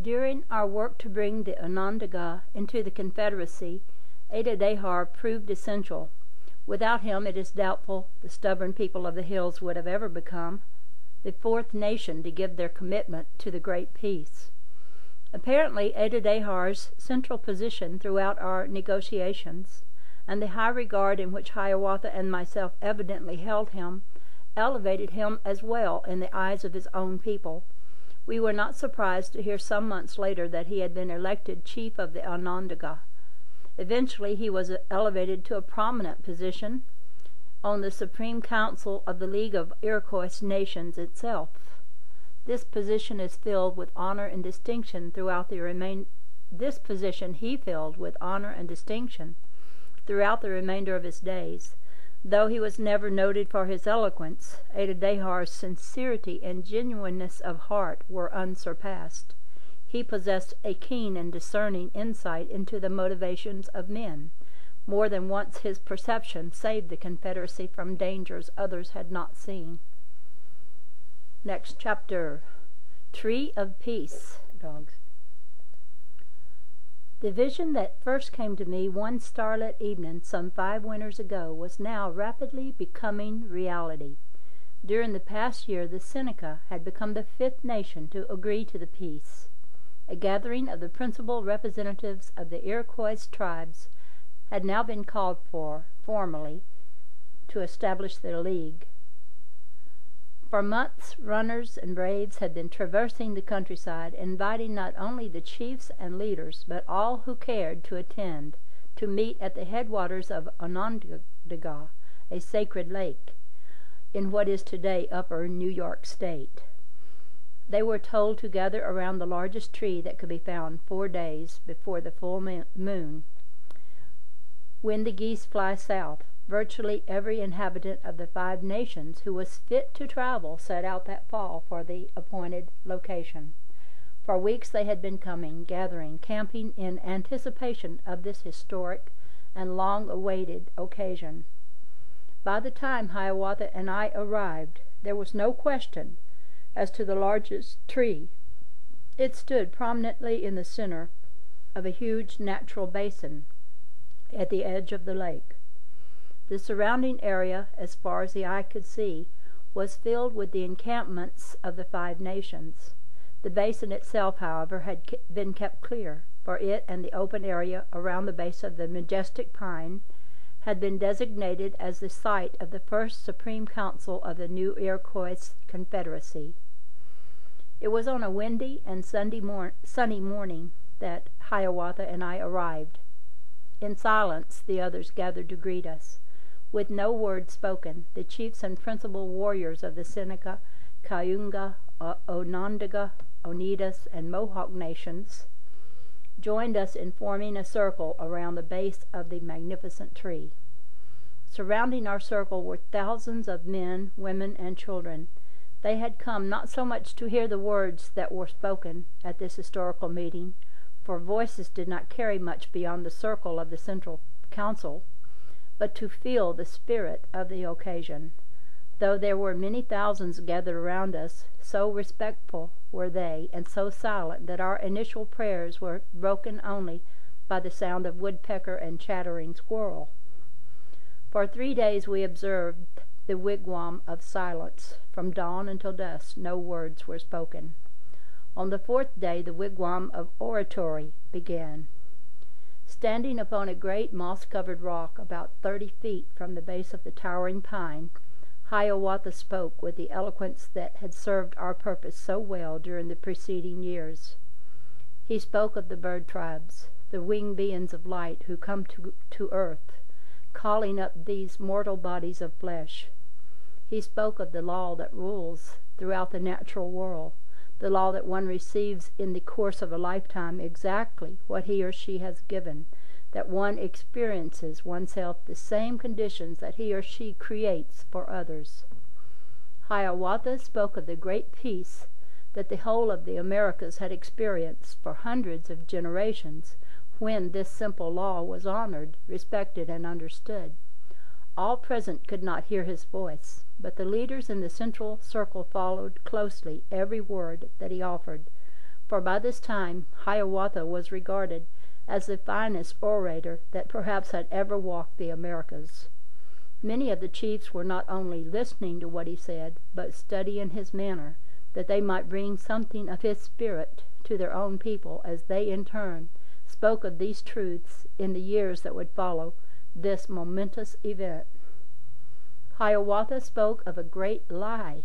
During our work to bring the Onondaga into the Confederacy, Adadahar proved essential. Without him, it is doubtful the stubborn people of the hills would have ever become the fourth nation to give their commitment to the Great Peace. Apparently, Adadahar's central position throughout our negotiations, and the high regard in which Hiawatha and myself evidently held him, elevated him as well in the eyes of his own people. We were not surprised to hear some months later that he had been elected chief of the Onondaga. Eventually he was elevated to a prominent position on the Supreme Council of the League of Iroquois Nations itself. This position is filled with honor and distinction throughout the This position he filled with honor and distinction throughout the remainder of his days. Though he was never noted for his eloquence, Adadahar's sincerity and genuineness of heart were unsurpassed. He possessed a keen and discerning insight into the motivations of men. More than once his perception saved the Confederacy from dangers others had not seen. Next chapter. Tree of Peace. Dogs. The vision that first came to me one starlit evening some 5 winters ago was now rapidly becoming reality. During the past year, the Seneca had become the 5th nation to agree to the peace. A gathering of the principal representatives of the Iroquois tribes had now been called for, formally, to establish their league. For months, runners and braves had been traversing the countryside, inviting not only the chiefs and leaders, but all who cared to attend, to meet at the headwaters of Onondaga, a sacred lake, in what is today Upper New York State. They were told to gather around the largest tree that could be found 4 days before the full moon. When the geese fly south, virtually every inhabitant of the 5 nations who was fit to travel set out that fall for the appointed location. For weeks they had been coming, gathering, camping in anticipation of this historic and long-awaited occasion. By the time Hiawatha and I arrived, there was no question as to the largest tree. It stood prominently in the center of a huge natural basin at the edge of the lake. The surrounding area, as far as the eye could see, was filled with the encampments of the 5 nations. The basin itself, however, had been kept clear, for it and the open area around the base of the majestic pine had been designated as the site of the first Supreme Council of the new Iroquois Confederacy. It was on a windy and sunny morning that Hiawatha and I arrived. In silence the others gathered to greet us. With no word spoken, the chiefs and principal warriors of the Seneca, Cayuga, Onondaga, Oneida, and Mohawk nations joined us in forming a circle around the base of the magnificent tree. Surrounding our circle were thousands of men, women, and children. They had come not so much to hear the words that were spoken at this historical meeting, for voices did not carry much beyond the circle of the central council, but to feel the spirit of the occasion. Though there were many thousands gathered around us, so respectful were they, and so silent, that our initial prayers were broken only by the sound of woodpecker and chattering squirrel. For 3 days we observed the wigwam of silence. From dawn until dusk no words were spoken. On the 4th day the wigwam of oratory began. Standing upon a great moss-covered rock about 30 feet from the base of the towering pine, Hiawatha spoke with the eloquence that had served our purpose so well during the preceding years. He spoke of the bird tribes, the winged beings of light who come to earth, calling up these mortal bodies of flesh. He spoke of the law that rules throughout the natural world, the law that one receives in the course of a lifetime exactly what he or she has given, that one experiences oneself the same conditions that he or she creates for others. Hiawatha spoke of the great peace that the whole of the Americas had experienced for hundreds of generations when this simple law was honored, respected, and understood. All present could not hear his voice, but the leaders in the central circle followed closely every word that he offered, for by this time Hiawatha was regarded as the finest orator that perhaps had ever walked the Americas. Many of the chiefs were not only listening to what he said, but studying his manner, that they might bring something of his spirit to their own people as they in turn spoke of these truths in the years that would follow this momentous event. Hiawatha spoke of a great lie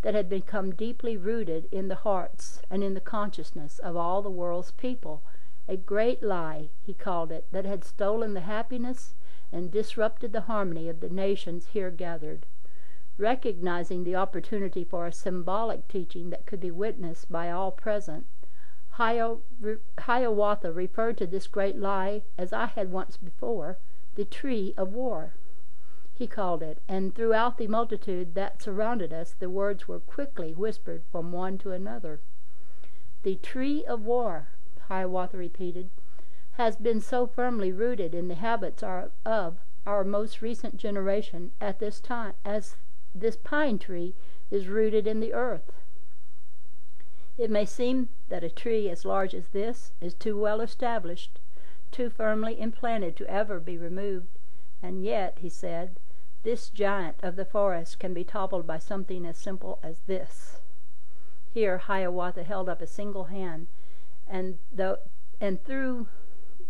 that had become deeply rooted in the hearts and in the consciousness of all the world's people. A great lie, he called it, that had stolen the happiness and disrupted the harmony of the nations here gathered. Recognizing the opportunity for a symbolic teaching that could be witnessed by all present, Hiawatha referred to this great lie, as I had once before, the tree of war, he called it, and throughout the multitude that surrounded us the words were quickly whispered from one to another. The tree of war, Hiawatha repeated, has been so firmly rooted in the habits of our most recent generation at this time as this pine tree is rooted in the earth. It may seem that a tree as large as this is too well established, too firmly implanted to ever be removed, and yet, he said, this giant of the forest can be toppled by something as simple as this. Here Hiawatha held up a single hand, and though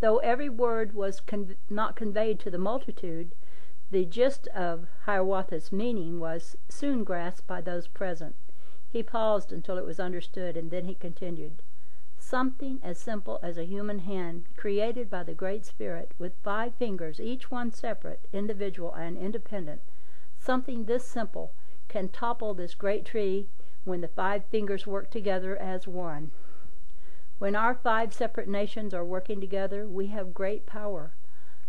every word was not conveyed to the multitude, the gist of Hiawatha's meaning was soon grasped by those present. He paused until it was understood, and then he continued. Something as simple as a human hand, created by the Great Spirit, with 5 fingers, each one separate, individual, and independent, something this simple can topple this great tree when the 5 fingers work together as one. When our 5 separate nations are working together, we have great power.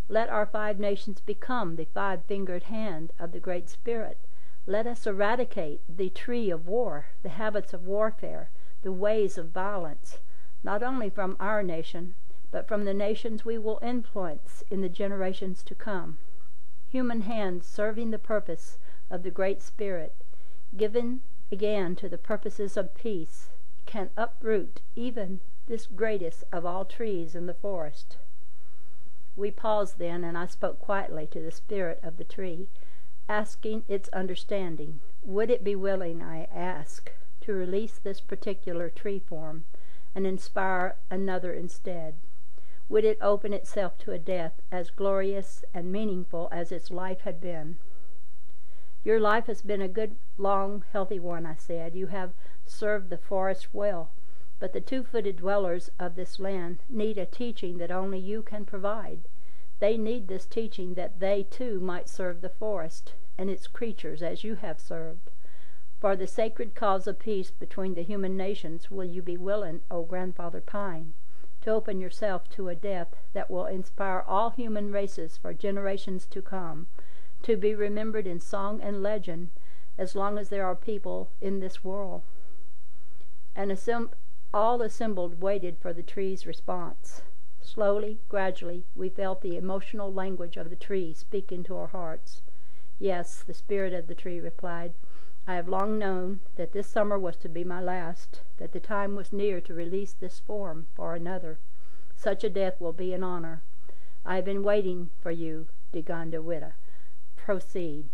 Let our 5 nations become the 5-fingered hand of the Great Spirit. Let us eradicate the tree of war, the habits of warfare, the ways of violence, not only from our nation, but from the nations we will influence in the generations to come. Human hands serving the purpose of the Great Spirit, given again to the purposes of peace, can uproot even this greatest of all trees in the forest. We paused then, and I spoke quietly to the spirit of the tree, asking its understanding. Would it be willing, I asked, to release this particular tree form and inspire another instead? Would it open itself to a death as glorious and meaningful as its life had been? Your life has been a good, long, healthy one, I said. You have served the forest well, but the 2-footed dwellers of this land need a teaching that only you can provide. They need this teaching that they too might serve the forest and its creatures as you have served. For the sacred cause of peace between the human nations, will you be willing, O Grandfather Pine, to open yourself to a death that will inspire all human races for generations to come, to be remembered in song and legend as long as there are people in this world? And all assembled waited for the tree's response. Slowly, gradually, we felt the emotional language of the tree speak into our hearts. Yes, the spirit of the tree replied, I have long known that this summer was to be my last, that the time was near to release this form for another. Such a death will be an honor. I have been waiting for you, Diganda Witta. Proceed.